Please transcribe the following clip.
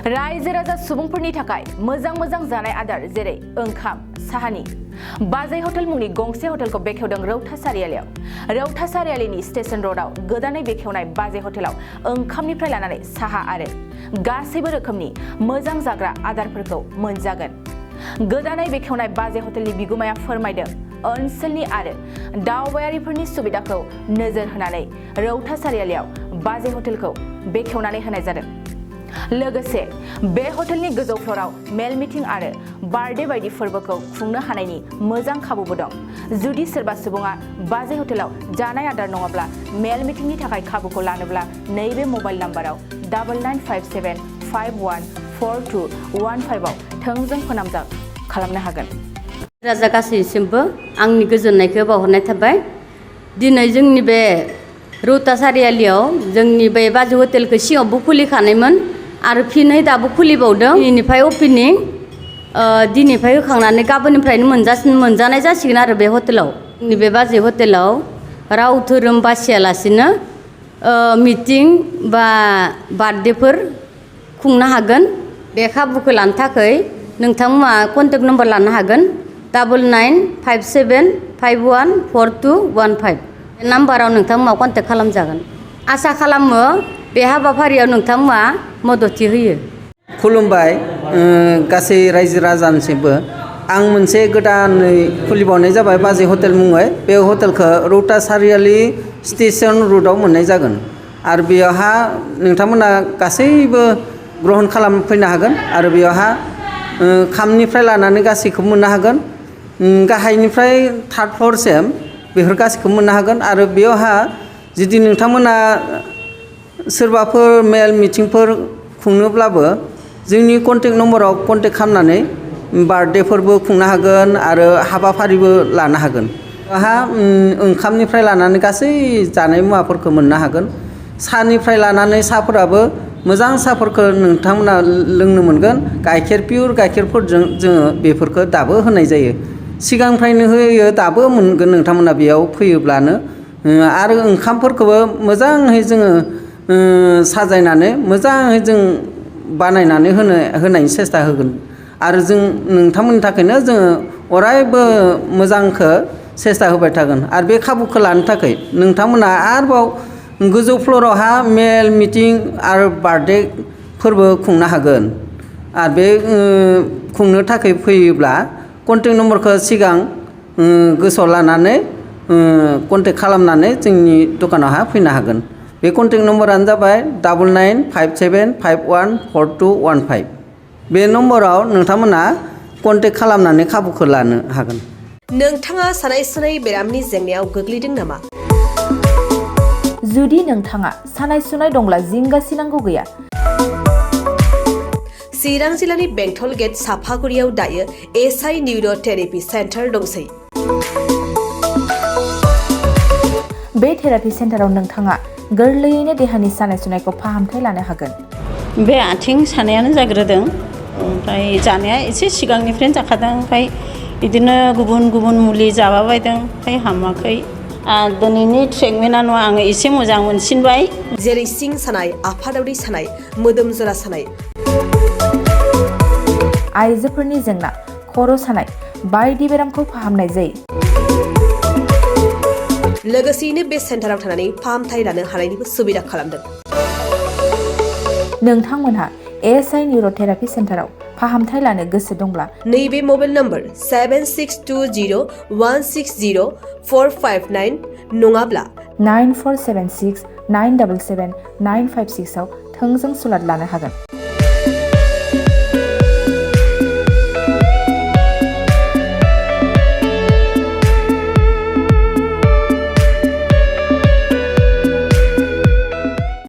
रायजो राजा सुबुंफोरनि थाखाय मोजां जानाय आदार जेरै ओंखाम साहानि बाजै हटेल मुंनि गंसे हटेलखौ बेखेवदों रौता सारियालियाव। रौता सारियालिनि स्टेशन रोडआव गोदानै बेखेवनाय बाजै हटेलाव ओंखामनिफ्राय लानानै साहा आरो गासैबो रोखोमनि मोजां जाग्रा आदारफोरखौ मोनजागोन। गोदानै बेखेवनाय बाजै हटेलनि बिगुमाया फोरमायदों ओनसोलनि आरो दावबायारिफोरनि सुबिदाखौ नोजोर होनानै रौता सारियालियाव बाजै हटेलखौ बेखेवनानै होनाय जादों। लोगोसे बे हटेलनि गोजौ फ्ल'राव मेल मिटिं आरो बार्थडे बायदि फोरबोखौ खुंनो हानायनि मोजां खाबुबो दं। जुदि सोरबा सुबुङा बाजै हटेलाव जानाय आदार नङाब्ला मेल मिटिंनि थाखाय खाबुखौ लानोब्ला नैबे मबाइल नाम्बाराव 9957514215 आव थोंजों फोनांजाब खालामनो हागोन। राजा गासैसिमबो आंनि गोजोननायखौ बावहरनाय थाबाय। दिनै जोंनि बे रौता सारियालियाव जोंनि बे बाजै हटेलखौ सिगाङावबो खुलिखानायमोन आरो फिनै दाबो खुलिबावदों। दिनैनिफ्राय अपेनिं दिनैनिफ्राय होखांनानै गाबोननिफ्रायनो मोनजानाय जासिगोन आरो बे हटेलाव। जोंनि बे बाजै हटेलाव राव धोरोम बासियालासिनो मिटिं बा बार्थडेफोर खुंनो हागोन। बे खाबुखौ लानो थाखाय नोंथांमोना कन्टेक्ट नम्बर लानो हागोन 9957514215। बे नाम्बाराव नोंथांमोना कन्टेक्ट खालामजागोन। आसा खालामो बे हाबाफारियाव नोंथांमोना मददथि होयो। खुलुमबाय गासै रायजो राजानिसिमबो। आं मोनसे गोदानै खुलिबावनाय जाबाय बाजै हटेल मुङै। बे हटेलखौ रौता सारियालि स्टेशन रोडआव मोननाय जागोन आरो बेयावहा नोंथांमोना गासैबो ग्रहण खालामफैनो हागोन आरो बेयावहा खामनिफ्राय लानानै गासैखौबो मोननो हागोन। गाहायनिफ्राय थार्ड फ्ल'रसिम बेफोर गासैखौबो मोननो हागोन आरो बेयावहा जुदि नोंथांमोना सोरबाफोर मेल मिटिंफोर खुंनोब्लाबो जोंनि कन्टेक्ट नम्बराव कन्टेक्ट खालामनानै बार्थडेफोरबो खुंनो हागोन आरो हाबाफारिबो लानो हागोन। बेवहा ओंखामनिफ्राय लानानै गासै जानाय मुवाफोरखौ मोननो हागोन। साहानिफ्राय लानानै साहाफोराबो मोजां साहाफोरखौ नोंथांमोना लोंनो मोनगोन। गाइखेर पियर गाइखेरफोरजों जोङो बेफोरखौ दाबो होनाय जायो। सिगांनिफ्रायनो होयो दाबो मोनगोन नोंथांमोना बेयाव फैयोब्लानो। आरो ओंखामफोरखौबो मोजाङै जोङो साजायनानै मोजाङै जों बानायनानै होनायनि सेस्था होगोन आरो जों नोंथांमोननि थाखायनो जोङो अरायबो मोजांखौ सेस्था होबाय थागोन। आरो बे खाबुखौ लानो थाखाय नोंथांमोना आरोबाव गोजौ फ्ल'रावहा मेल मिटिं आरो बार्थडे फोरबो खुंनो हागोन। आरो बे खुंनो थाखाय फैयोब्ला कन्टेक्ट नम्बरखौ सिगां गोसोआव लानानै कन्टेक्ट खालामनानै जोंनि दखानावहा फैनो हागोन। बे कन्टेक्ट नम्बरानो जाबाय 9957514215। बे नम्बराव नोंथांमोना कन्टेक्ट खालामनानै खाबुखौ लानो हागोन। नोंथाङा सानाय सुनाय बेरामनि जेंनायाव गोग्लैदों नामा? जुदि नोंथाङा सानाय सुनाय दंब्ला जिंगासिनांगौ गैया। चिरां जिल्लानि बेंटल गेट साफागुरियाव दायो एसआइ निउर' थेरापि सेन्टार दंसै। बे थेरापि सेन्टाराव नोंथाङा गोरलैयैनो देहानि सानाय सुनायखौ फाहामथाय लानो हागोन। बे आथिं सानायानो जाग्रोदों, ओमफ्राय जानाया एसे सिगांनिफ्रायनो जाखादों, ओमफ्राय बिदिनो गुबुन मुलि जाबाबायदों, ओमफ्राय हामाखै। दिनैनि ट्रिटमेन्टआ नङा, आङो एसे मोजां मोनसिनबाय। जेरै सिं सानाय, आफादावरि सानाय, मोदोम जरा सानाय, आइजोफोरनि जेंना, खर' सानाय बायदि बेरामखौ फाहामनाय जायो। लोगोसेयैनो बे सेन्टाराव थानानै फाहामथाय लानो हानायनिबो सुबिदा खालामदों। नोंथांमोनहा एसआइ निउर' थेरापि सेन्टाराव फाहामथाय लानो गोसो दंब्ला नैबे मबाइल नम्बर 7620160459 नङाब्ला 9476977956 आव थोंजों सुलाद लानो हागोन।